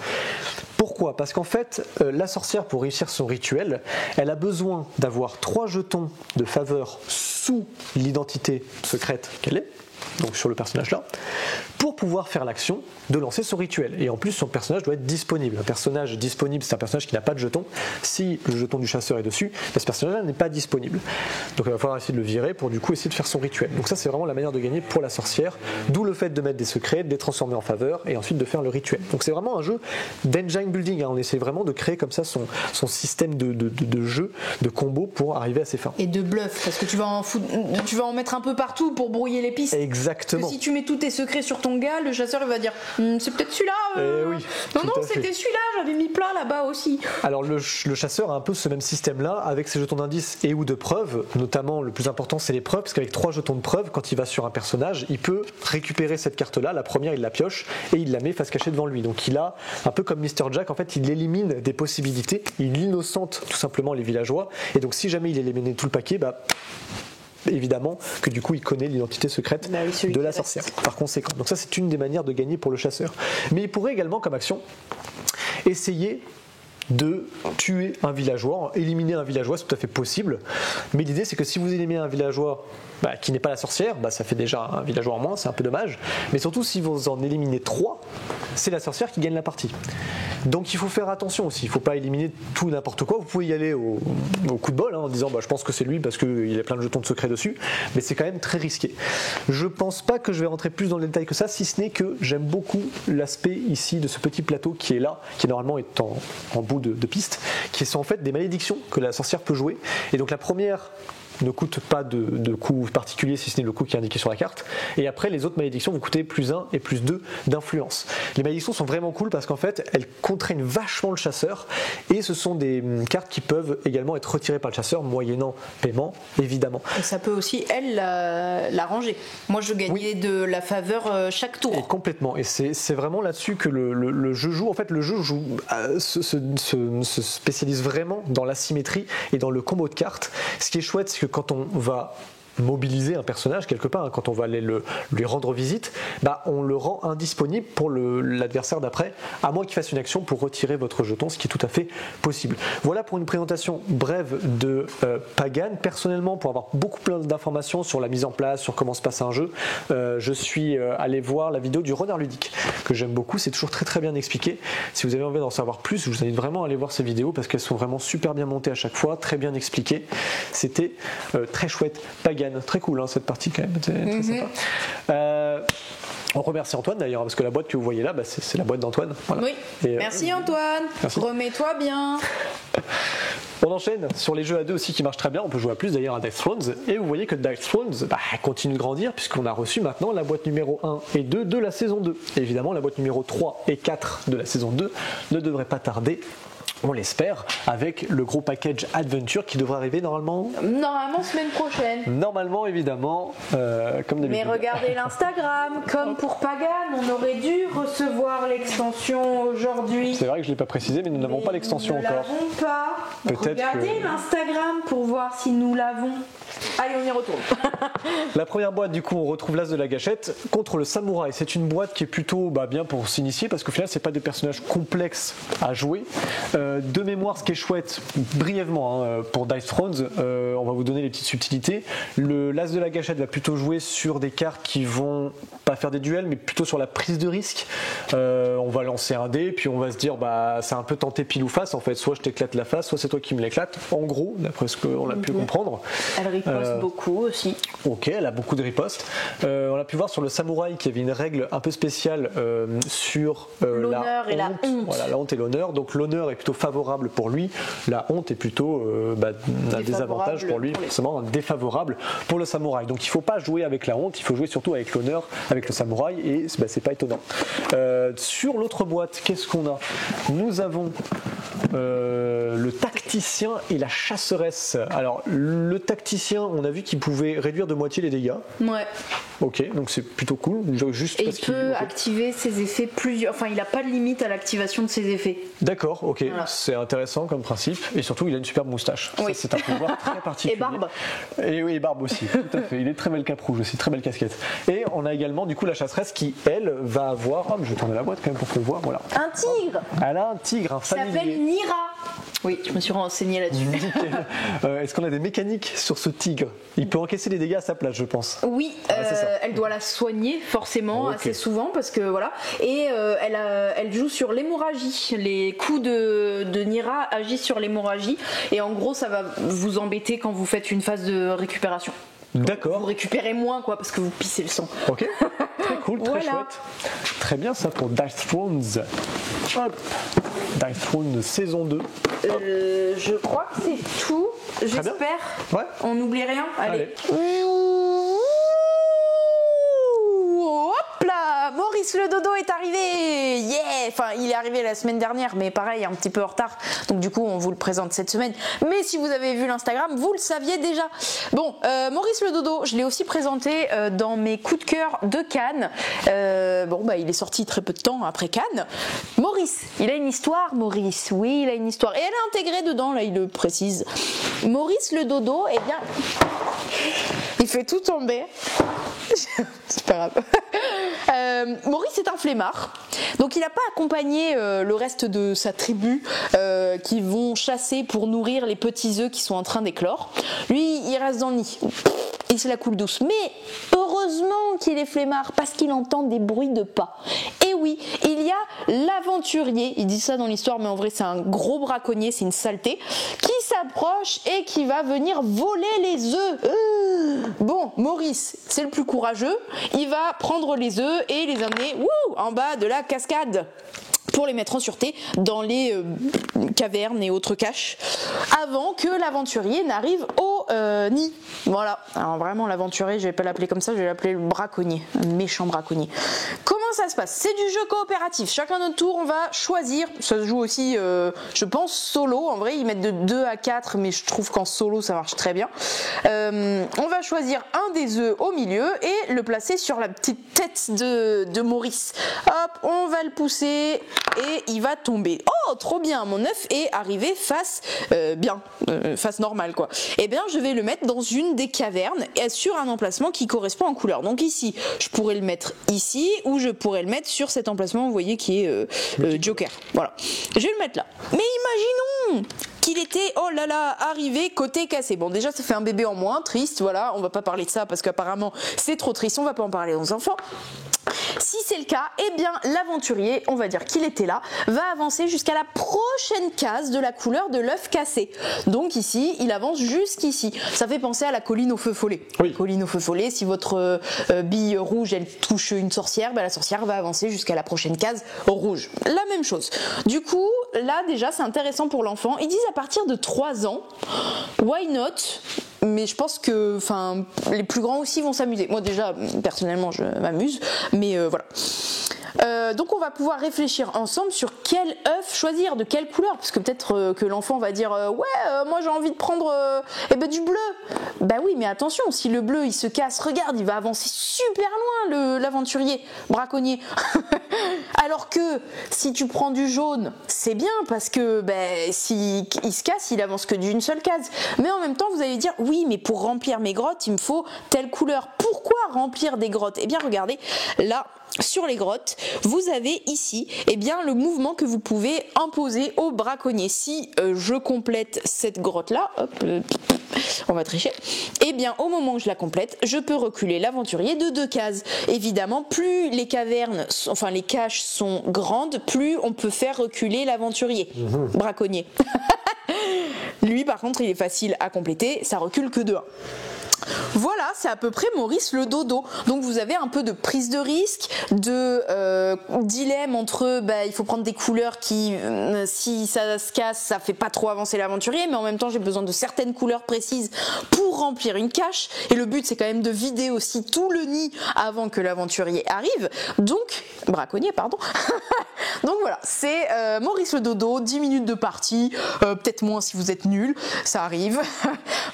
Pourquoi ? Parce qu'en fait, la sorcière, pour réussir son rituel, elle a besoin d'avoir 3 jetons de faveur sous l'identité secrète qu'elle est, donc sur le personnage là, pour pouvoir faire l'action de lancer son rituel. Et en plus, son personnage doit être disponible. Un personnage disponible, c'est un personnage qui n'a pas de jeton. Si le jeton du chasseur est dessus, ce personnage-là n'est pas disponible. Donc il va falloir essayer de le virer pour du coup essayer de faire son rituel. Donc ça, c'est vraiment la manière de gagner pour la sorcière, d'où le fait de mettre des secrets, de les transformer en faveur et ensuite de faire le rituel. Donc c'est vraiment un jeu d'engine building. On essaie vraiment de créer comme ça son système de jeu, de combo pour arriver à ses fins. Et de bluff, parce que tu vas en mettre un peu partout pour brouiller les pistes. Exactement. Parce que si tu mets tous tes secrets sur ton gars, le chasseur il va dire c'est peut-être celui-là. Oui, non, c'était celui-là, j'avais mis plein là-bas aussi. Alors le chasseur a un peu ce même système-là avec ses jetons d'indices et ou de preuves. Notamment, le plus important, c'est les preuves, parce qu'avec 3 jetons de preuves, quand il va sur un personnage, il peut récupérer cette carte-là. La première, il la pioche et il la met face cachée devant lui. Donc il a, un peu comme Mr. Jack, en fait, il élimine des possibilités, il innocente tout simplement les villageois. Et donc si jamais il élimine tout le paquet, évidemment que du coup il connaît l'identité secrète de la sorcière par conséquent. Donc ça, c'est une des manières de gagner pour le chasseur. Mais il pourrait également comme action essayer de tuer un villageois, éliminer un villageois, c'est tout à fait possible. Mais l'idée, c'est que si vous éliminez un villageois qui n'est pas la sorcière, ça fait déjà un villageois en moins, c'est un peu dommage. Mais surtout, si vous en éliminez 3, c'est la sorcière qui gagne la partie. Donc il faut faire attention aussi, il ne faut pas éliminer tout n'importe quoi. Vous pouvez y aller au coup de bol en disant je pense que c'est lui parce qu'il a plein de jetons de secret dessus, mais c'est quand même très risqué. Je pense pas que je vais rentrer plus dans le détail que ça, si ce n'est que j'aime beaucoup l'aspect ici de ce petit plateau qui est là, qui normalement est en bout de piste, qui sont en fait des malédictions que la sorcière peut jouer. Et donc la première ne coûtent pas de coût particulier si ce n'est le coût qui est indiqué sur la carte. Et après, les autres malédictions vont coûter plus 1 et plus 2 d'influence. Les malédictions sont vraiment cool parce qu'en fait, elles contraignent vachement le chasseur et ce sont des cartes qui peuvent également être retirées par le chasseur moyennant paiement, évidemment. Et ça peut aussi, elle, la ranger. Moi, je gagnais de la faveur chaque tour. Et complètement. Et c'est vraiment là-dessus que le jeu joue. En fait, le jeu se spécialise vraiment dans l'asymétrie et dans le combo de cartes. Ce qui est chouette, c'est que quand on va mobiliser un personnage quelque part, quand on va aller lui rendre visite, on le rend indisponible pour l'adversaire d'après, à moins qu'il fasse une action pour retirer votre jeton, ce qui est tout à fait possible. Voilà pour une présentation brève de Pagan. Personnellement, pour avoir beaucoup plein d'informations sur la mise en place, sur comment se passe un jeu, je suis allé voir la vidéo du Renard Ludique, que j'aime beaucoup, c'est toujours très très bien expliqué. Si vous avez envie d'en savoir plus, je vous invite vraiment à aller voir ces vidéos parce qu'elles sont vraiment super bien montées à chaque fois, très bien expliquées. C'était très chouette. Pagan, très cool cette partie quand même, très sympa. On remercie Antoine d'ailleurs parce que la boîte que vous voyez là, c'est la boîte d'Antoine. Voilà. Oui. Et, merci Antoine. Merci. Remets-toi bien. On enchaîne sur les jeux à deux aussi qui marchent très bien. On peut jouer à plus d'ailleurs à Dice Thrones. Et vous voyez que Dice Thrones continue de grandir puisqu'on a reçu maintenant la boîte numéro 1 et 2 de la saison 2. Et évidemment, la boîte numéro 3 et 4 de la saison 2 ne devrait pas tarder. On l'espère, avec le gros package Adventure qui devrait arriver normalement semaine prochaine. Normalement, évidemment, comme d'habitude. Mais regardez l'Instagram, comme pour Pagan, on aurait dû recevoir l'extension aujourd'hui. C'est vrai que je ne l'ai pas précisé, mais nous n'avons pas l'extension encore. Nous ne l'avons pas. Regardez l'Instagram pour voir si nous l'avons. Allez, on y retourne. La première boîte, du coup, on retrouve l'As de la gâchette contre le samouraï. C'est une boîte qui est plutôt bien pour s'initier parce qu'au final, c'est pas des personnages complexes à jouer. De mémoire, ce qui est chouette, brièvement, pour Dice Thrones, on va vous donner les petites subtilités. L'As de la gâchette va plutôt jouer sur des cartes qui vont pas faire des duels, mais plutôt sur la prise de risque. On va lancer un dé, puis on va se dire, c'est un peu tenté pile ou face, en fait. Soit je t'éclate la face, soit c'est toi qui me l'éclate. En gros, d'après ce qu'on a pu comprendre. Elle riposte beaucoup aussi. Ok, elle a beaucoup de ripostes. On a pu voir sur le samouraï qu'il y avait une règle un peu spéciale sur l'honneur et la honte. Voilà, la honte et l'honneur. Donc l'honneur est plutôt favorable pour lui, la honte est plutôt un désavantage pour lui, forcément un défavorable pour le samouraï. Donc il ne faut pas jouer avec la honte, il faut jouer surtout avec l'honneur, avec le samouraï, et c'est pas étonnant. Sur l'autre boîte, qu'est-ce qu'on a ? Nous avons le tacticien et la chasseresse. Alors le tacticien, on a vu qu'il pouvait réduire de moitié les dégâts. Ouais. Ok, donc c'est plutôt cool. Juste et il peut activer ses effets plusieurs. Enfin, il n'a pas de limite à l'activation de ses effets. D'accord, ok. Voilà. C'est intéressant comme principe. Et surtout, il a une superbe moustache. Oui. Ça, c'est un pouvoir très particulier. Et barbe. Et oui, barbe aussi, tout à fait. Il est très belle cape rouge aussi, très belle casquette. Et on a également du coup la chasseresse qui, elle, va avoir. Oh, mais je vais tourner la boîte quand même pour qu'on le voit. Voilà. Un tigre. Elle a un tigre, un familier. Il s'appelle Nira. Oui, je me suis renseignée là-dessus. Est-ce qu'on a des mécaniques sur ce tigre ? Il peut encaisser les dégâts à sa place, je pense. Oui, elle doit la soigner forcément assez souvent parce que voilà. Et elle joue sur l'hémorragie. Les coups de Nira agissent sur l'hémorragie et en gros ça va vous embêter quand vous faites une phase de récupération. D'accord. Vous récupérez moins parce que vous pissez le sang. Ok, très cool, très chouette. Très bien ça pour Dice Thrones. Hop. Dice Thrones saison 2. Je crois que c'est tout. J'espère. Ouais. On n'oublie rien. Allez. Hop là, Maurice le dodo est arrivé. Yeah. Enfin, il est arrivé la semaine dernière, mais pareil, un petit peu en retard. Donc du coup, on vous le présente cette semaine. Mais si vous avez vu l'Instagram, vous le saviez déjà. Bon, Maurice le dodo, je l'ai aussi présenté dans mes coups de cœur de Cannes. Il est sorti très peu de temps après Cannes. Maurice, il a une histoire, Maurice. Oui, il a une histoire. Et elle est intégrée dedans, là, il le précise. Maurice le dodo, eh bien, il fait tout tomber. C'est pas grave. Maurice est un flemmard, donc il n'a pas accompagné le reste de sa tribu qui vont chasser pour nourrir les petits œufs qui sont en train d'éclore. Lui, il reste dans le nid. Il se la coule douce. Mais heureusement qu'il est flemmard parce qu'il entend des bruits de pas. Et oui, il y a l'aventurier, il dit ça dans l'histoire, mais en vrai c'est un gros braconnier, c'est une saleté, qui s'approche et qui va venir voler les œufs. Bon, Maurice, c'est le plus courageux, il va prendre les œufs et les amener en bas de la cascade pour les mettre en sûreté dans les cavernes et autres caches avant que l'aventurier n'arrive au nid. Voilà. Alors vraiment l'aventurier, je vais pas l'appeler comme ça, je vais l'appeler le braconnier, un méchant braconnier. Comment ça se passe? C'est du jeu coopératif. Chacun notre tour, on va choisir. Ça se joue aussi, je pense, solo. En vrai, ils mettent de 2 à 4, mais je trouve qu'en solo, ça marche très bien. On va choisir un des œufs au milieu et le placer sur la petite tête de Maurice. Hop, on va le pousser et il va tomber. Oh, trop bien, mon œuf est arrivé face face normale, quoi. Et bien, je vais le mettre dans une des cavernes et sur un emplacement qui correspond en couleur. Donc ici, je pourrais le mettre ici ou je pourrais le mettre sur cet emplacement, vous voyez, qui est Joker. Voilà. Je vais le mettre là. Mais imaginons qu'il était, oh là là, arrivé côté cassé. Bon, déjà, ça fait un bébé en moins, triste, voilà. On va pas parler de ça parce qu'apparemment, c'est trop triste. On va pas en parler aux enfants. Si c'est le cas, eh bien l'aventurier, on va dire qu'il était là, va avancer jusqu'à la prochaine case de la couleur de l'œuf cassé. Donc ici, il avance jusqu'ici. Ça fait penser à la colline au feu follet. Oui. Colline au feu follet, si votre bille rouge, elle touche une sorcière, ben, la sorcière va avancer jusqu'à la prochaine case rouge. La même chose. Du coup, là déjà, c'est intéressant pour l'enfant. Ils disent à partir de 3 ans, why not ? Mais je pense que les plus grands aussi vont s'amuser. Moi déjà, personnellement, je m'amuse, mais voilà. Donc on va pouvoir réfléchir ensemble sur quel œuf choisir, de quelle couleur, parce que peut-être que l'enfant va dire moi j'ai envie de prendre du bleu. Bah oui, mais attention, si le bleu il se casse, regarde, il va avancer super loin l'aventurier braconnier. Alors que si tu prends du jaune, c'est bien parce que si il se casse, il avance que d'une seule case. Mais en même temps, vous allez dire oui, mais pour remplir mes grottes, il me faut telle couleur. Pourquoi remplir des grottes? Eh bien regardez, là sur les grottes, vous avez ici le mouvement que vous pouvez imposer au braconnier. Si je complète cette grotte là, hop, on va tricher, au moment où je la complète, je peux reculer l'aventurier de 2 cases. Évidemment, plus les cavernes, les caches sont grandes, plus on peut faire reculer l'aventurier braconnier. Lui par contre il est facile à compléter, ça recule que de 1. Voilà, c'est à peu près Maurice le dodo. Donc vous avez un peu de prise de risque, de dilemme entre il faut prendre des couleurs qui, si ça se casse, ça fait pas trop avancer l'aventurier, mais en même temps j'ai besoin de certaines couleurs précises pour remplir une cache. Et le but c'est quand même de vider aussi tout le nid avant que l'aventurier arrive. Donc, braconnier, pardon. Donc voilà, c'est Maurice le dodo, 10 minutes de partie, peut-être moins si vous êtes nuls, ça arrive,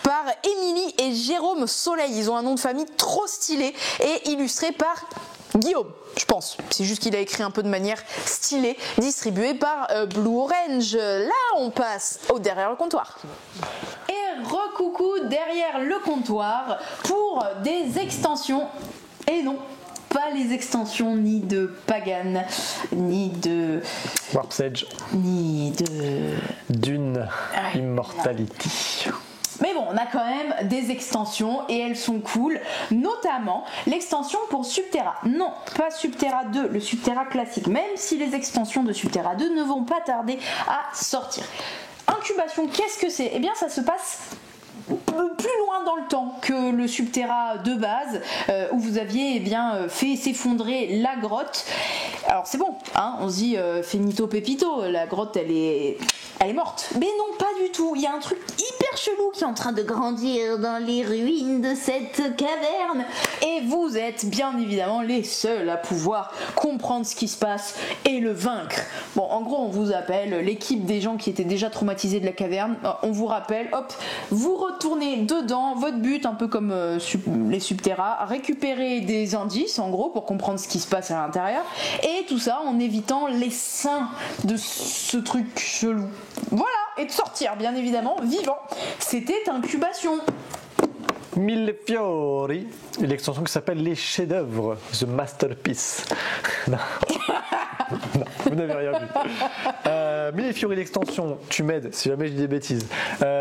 par Émilie et Jérôme Soleil. Ils ont un nom de famille trop stylé et illustré par Guillaume, je pense. C'est juste qu'il a écrit un peu de manière stylée, distribué par Blue Orange. Là, on passe au derrière le comptoir. Et recoucou derrière le comptoir pour des extensions. Et non, pas les extensions ni de Pagan, ni de Warp's Edge, ni de Dune Immortality. Mais bon, on a quand même des extensions et elles sont cool, notamment l'extension pour Subterra. Non, pas Subterra 2, le Subterra classique, même si les extensions de Subterra 2 ne vont pas tarder à sortir. Incubation, qu'est-ce que c'est ? Eh bien, ça se passe plus loin dans le temps que le Subterra de base, où vous aviez fait s'effondrer la grotte. Alors c'est bon, hein, on se dit finito pepito, la grotte elle est morte. Mais non, pas du tout. Il y a un truc hyper chelou qui est en train de grandir dans les ruines de cette caverne. Et vous êtes bien évidemment les seuls à pouvoir comprendre ce qui se passe et le vaincre. Bon, en gros, on vous appelle l'équipe des gens qui étaient déjà traumatisés de la caverne. On vous rappelle, hop, vous retournez dedans. Votre but, un peu comme les Subterra, récupérer des indices, en gros, pour comprendre ce qui se passe à l'intérieur. Et tout ça en évitant les seins de ce truc chelou. Voilà, et de sortir, bien évidemment, vivant. C'était Incubation. Mille Fiori, une extension qui s'appelle les chefs-d'œuvre, The Masterpiece. Non. Non, vous n'avez rien vu. Mille Fiori, l'extension, tu m'aides si jamais je dis des bêtises.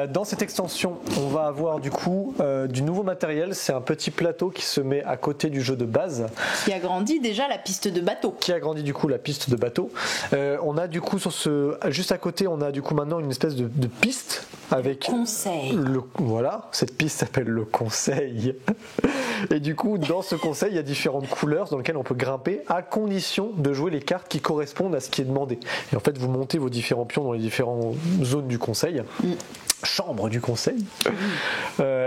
Dans cette extension, on va avoir du coup du nouveau matériel. C'est un petit plateau qui se met à côté du jeu de base. Qui agrandit déjà la piste de bateau. Qui agrandit du coup la piste de bateau. On a du coup juste à côté, on a du coup maintenant une espèce de piste avec conseil. Voilà, cette piste s'appelle le conseil. Et du coup, dans ce conseil, il y a différentes couleurs dans lesquelles on peut grimper à condition de jouer les cartes qui correspondent à ce qui est demandé. Et en fait, vous montez vos différents pions dans les différentes zones du conseil. chambre du conseil.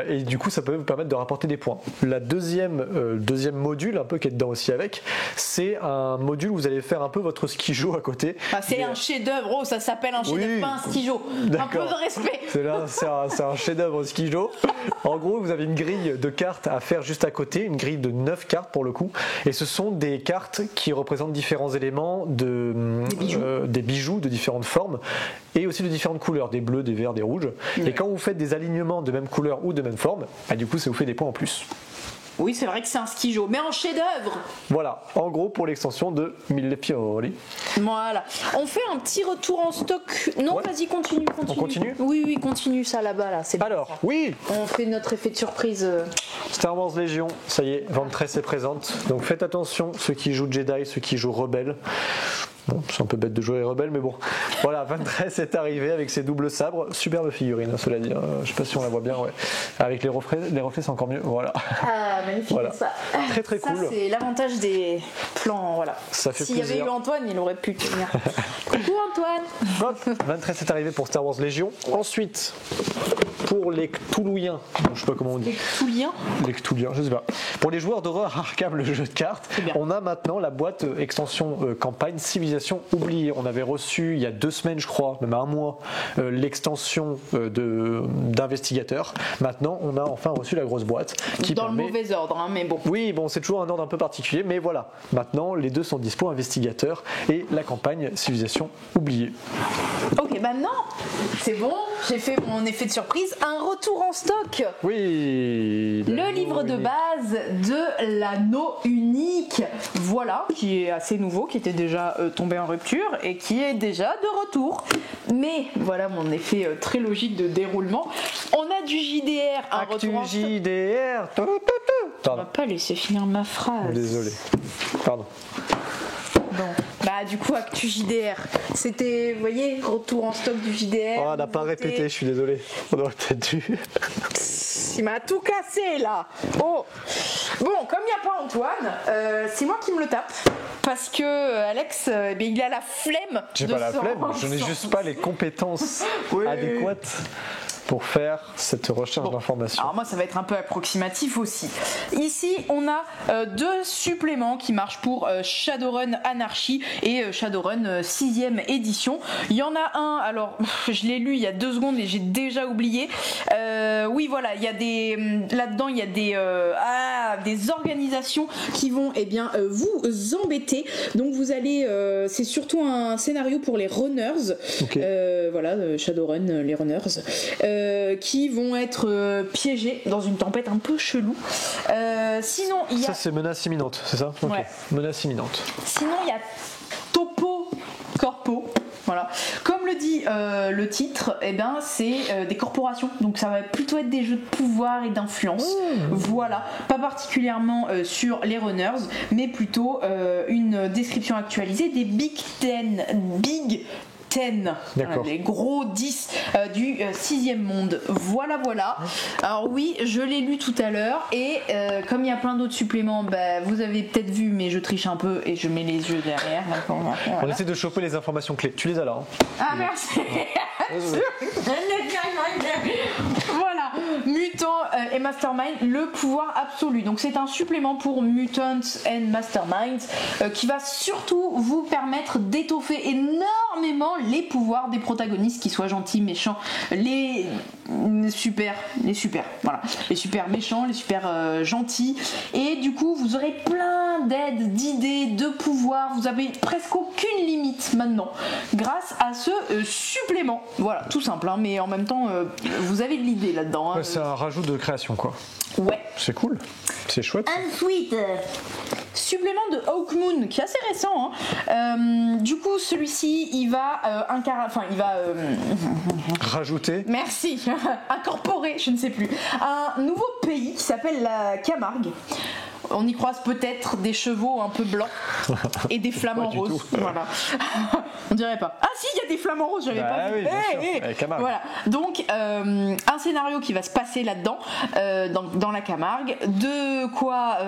Et du coup, ça peut vous permettre de rapporter des points. La deuxième module, un peu qui est dedans aussi avec, c'est un module où vous allez faire un peu votre skijo à côté. C'est un chef-d'œuvre, ça s'appelle un chef-d'œuvre, pas un skijo. Un peu de respect. C'est un chef-d'œuvre skijo. En gros, vous avez une grille de cartes à faire juste à côté, une grille de 9 cartes pour le coup. Et ce sont des cartes qui représentent différents éléments, des bijoux de différentes formes et aussi de différentes couleurs, des bleus, des verts, des rouges. Et quand vous faites des alignements de même couleur ou de même forme, du coup ça vous fait des points en plus. Oui, c'est vrai que c'est un skijo, mais en chef-d'œuvre. Voilà, en gros pour l'extension de Mille Fiori. Voilà. On fait un petit retour en stock. Non, vas-y, continue. On continue ? Oui, continue ça là-bas, là. C'est alors, bon, oui. On fait notre effet de surprise. Star Wars Légion, ça y est, Ventress est présente. Donc faites attention, ceux qui jouent Jedi, ceux qui jouent Rebelle. Bon, c'est un peu bête de jouer Rebelle, mais bon. Voilà, Ventress est arrivé avec ses doubles sabres. Superbe figurine, cela dit. Je sais pas si on la voit bien, ouais. Avec les reflets c'est encore mieux. Voilà. Ah, magnifique, voilà. ça. Très cool. Ça, c'est l'avantage des plans, voilà. Ça fait S'il y avait eu Antoine, il aurait pu tenir. Coucou Antoine. Hop, Ventress est arrivé pour Star Wars Légion. Ensuite, pour les Cthulhuiens, je sais pas comment on dit. Les Cthulhuiens, je sais pas. Pour les joueurs d'horreur Arkham, le jeu de cartes, on a maintenant la boîte extension campagne Civilisation oubliée. On avait reçu il y a 2 semaines, je crois, même un mois, l'extension d'investigateur. Maintenant, on a enfin reçu la grosse boîte. Dans le mauvais ordre, hein, mais bon. Oui, bon, c'est toujours un ordre un peu particulier, mais voilà. Maintenant, les deux sont dispo, investigateur et la campagne Civilisation oubliée. Ok, maintenant, c'est bon, j'ai fait mon effet de surprise. Un retour en stock. Oui. Le livre de base de l'anneau unique. Voilà, qui est assez nouveau, qui était déjà tombé en rupture et qui est déjà de retour. Mais voilà mon effet très logique de déroulement. On a du JDR, un retour en stock. JDR. On va pas laisser finir ma phrase. Désolé. Pardon. Bon, bah du coup Actu JDR, c'était, vous voyez, retour en stock du JDR. Oh, on n'a pas répété, je suis désolé. On aurait peut-être dû. Il m'a tout cassé là. Oh. Bon, comme il n'y a pas Antoine, c'est moi qui me le tape. Parce que Alex, il a la flemme. J'ai pas la flemme, je n'ai juste pas les compétences adéquates pour faire cette recherche d'informations. Alors moi ça va être un peu approximatif aussi. Ici on a 2 suppléments qui marchent pour Shadowrun Anarchy et Shadowrun 6ème édition. Il y en a un, alors je l'ai lu il y a 2 secondes et j'ai déjà oublié. Oui voilà, il y a là-dedans il y a des organisations qui vont vous embêter. Donc vous allez, c'est surtout un scénario pour les runners. Okay. Voilà, Shadowrun, les runners. Qui vont être piégés dans une tempête un peu chelou. Sinon, il y a... Ça, c'est menace imminente, c'est ça ? Okay. Ouais. Menace imminente. Sinon, il y a Topo Corpo. Voilà. Comme le dit le titre, c'est des corporations. Donc ça va plutôt être des jeux de pouvoir et d'influence. Voilà. Pas particulièrement sur les runners, mais plutôt une description actualisée des Big 10. Les gros 10 du 6e monde. Voilà. Alors oui, je l'ai lu tout à l'heure et comme il y a plein d'autres suppléments, vous avez peut-être vu, mais je triche un peu et je mets les yeux derrière. Voilà. On essaie de choper les informations clés. Tu les as là. Ah merci. Voilà, Mutant et Mastermind, le pouvoir absolu. Donc c'est un supplément pour Mutants and Mastermind qui va surtout vous permettre d'étoffer énormément les pouvoirs des protagonistes, qu'ils soient gentils, méchants, les super, voilà, les super méchants, les super gentils. Et du coup, vous aurez plein d'aides, d'idées, de pouvoirs. Vous avez presque aucune limite maintenant, grâce à ce supplément. Voilà, tout simple, hein, mais en même temps, vous avez de l'idée là-dedans. Hein, c'est un rajout de création, quoi. Ouais. C'est cool, c'est chouette. Ensuite, supplément de Hawkmoon qui est assez récent. Hein. Du coup, celui-ci, il va rajouter. Merci. Incorporer, je ne sais plus, un nouveau pays qui s'appelle la Camargue. On y croise peut-être des chevaux un peu blancs et des flamants roses. Voilà. On dirait pas. Ah si, il y a des flamants roses, j'avais pas vu. Voilà. Donc un scénario qui va se passer là-dedans, dans la Camargue. De quoi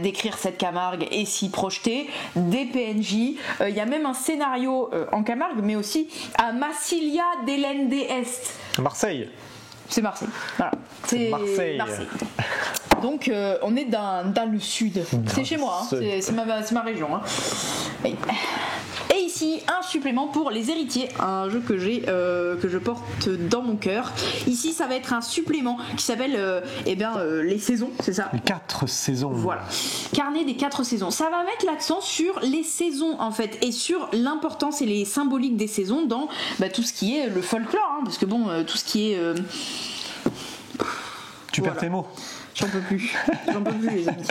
décrire cette Camargue et s'y projeter. Des PNJ. Il y a même un scénario en Camargue, mais aussi à Massilia d'Hélène d'Est. Marseille. C'est Marseille. Voilà. C'est Marseille. Donc on est dans le sud. C'est chez moi, hein. C'est ma région. Hein. Et ici, un supplément pour les héritiers, un jeu que je porte dans mon cœur. Ici, ça va être un supplément qui s'appelle les saisons, c'est ça ? Les 4 saisons. Voilà. Carnet des 4 saisons. Ça va mettre l'accent sur les saisons en fait et sur l'importance et les symboliques des saisons dans tout ce qui est le folklore, hein, parce que bon, tout ce qui est tu perds tes mots. J'en peux plus les amis.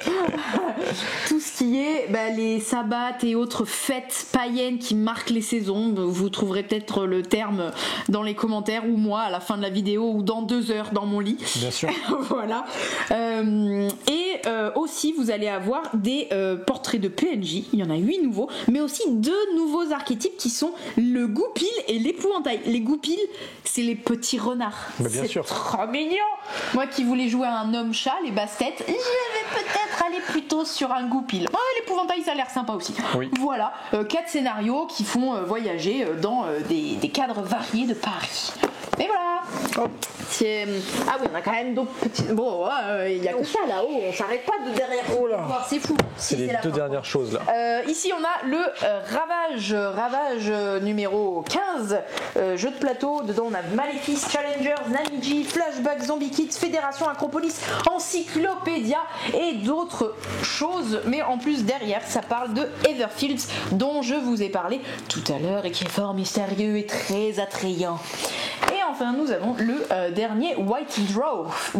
Tout ce qui est les sabbats et autres fêtes païennes qui marquent les saisons, vous trouverez peut-être le terme dans les commentaires ou moi à la fin de la vidéo ou dans 2 heures dans mon lit. Bien sûr. Voilà. Aussi vous allez avoir des portraits de PNJ, il y en a 8 nouveaux, mais aussi 2 nouveaux archétypes qui sont le goupil et l'épouvantail. Les goupils, c'est les petits renards. Bien sûr. Trop mignon. Moi qui voulais jouer à un homme chat, les bassettes, je vais peut-être aller plutôt sur un goupil. L'épouvantail, ça a l'air sympa aussi. Oui. Voilà, 4 scénarios qui font voyager dans des cadres variés de Paris. Et voilà. Hop. Ah oui, on a quand même d'autres petits. Bon, il y a que ça là-haut, on s'arrête pas de derrière. Oh là. C'est fou. C'est les 2 dernières choses là. Ici on a le Ravage numéro 15, jeu de plateau. Dedans on a Maléfice, Challengers, Namiji, Flashback, Zombie Kids, Fédération, Acropolis, Encyclopédia et d'autres choses. Mais en plus derrière ça parle de Everfields dont je vous ai parlé tout à l'heure et qui est fort mystérieux et très attrayant. Et enfin nous avons le dernier White Dwarf.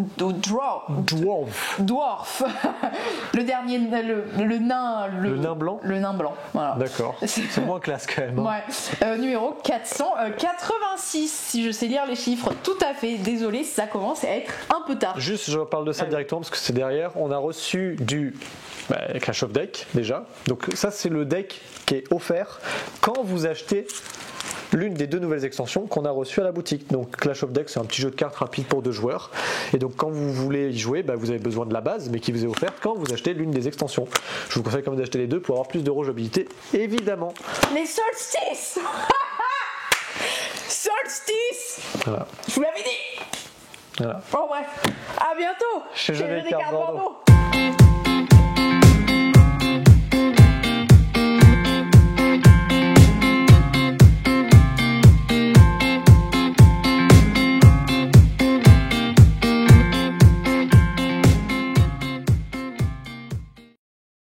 Le dernier, le nain. Le nain blanc. Le nain blanc, voilà. D'accord. C'est moins classe quand même. Hein. Ouais. Numéro 486, si je sais lire les chiffres. Tout à fait. Désolé, ça commence à être un peu tard. Juste, je parle de ça directement parce que c'est derrière. On a reçu du Clash of Deck déjà. Donc ça, c'est le deck qui est offert quand vous achetez l'une des 2 nouvelles extensions qu'on a reçues à la boutique. Donc Clash of Deck, c'est un petit jeu de cartes rapide pour 2 joueurs. Et donc quand vous voulez y jouer, vous avez besoin de la base, mais qui vous est offerte quand vous achetez l'une des extensions. Je vous conseille quand même d'acheter les 2 pour avoir plus de rejouabilité, évidemment. Les solstices. Solstice. Voilà. Je vous l'avais dit. Voilà. Bon bref, à bientôt Chez Jeux des Cartes Bordeaux.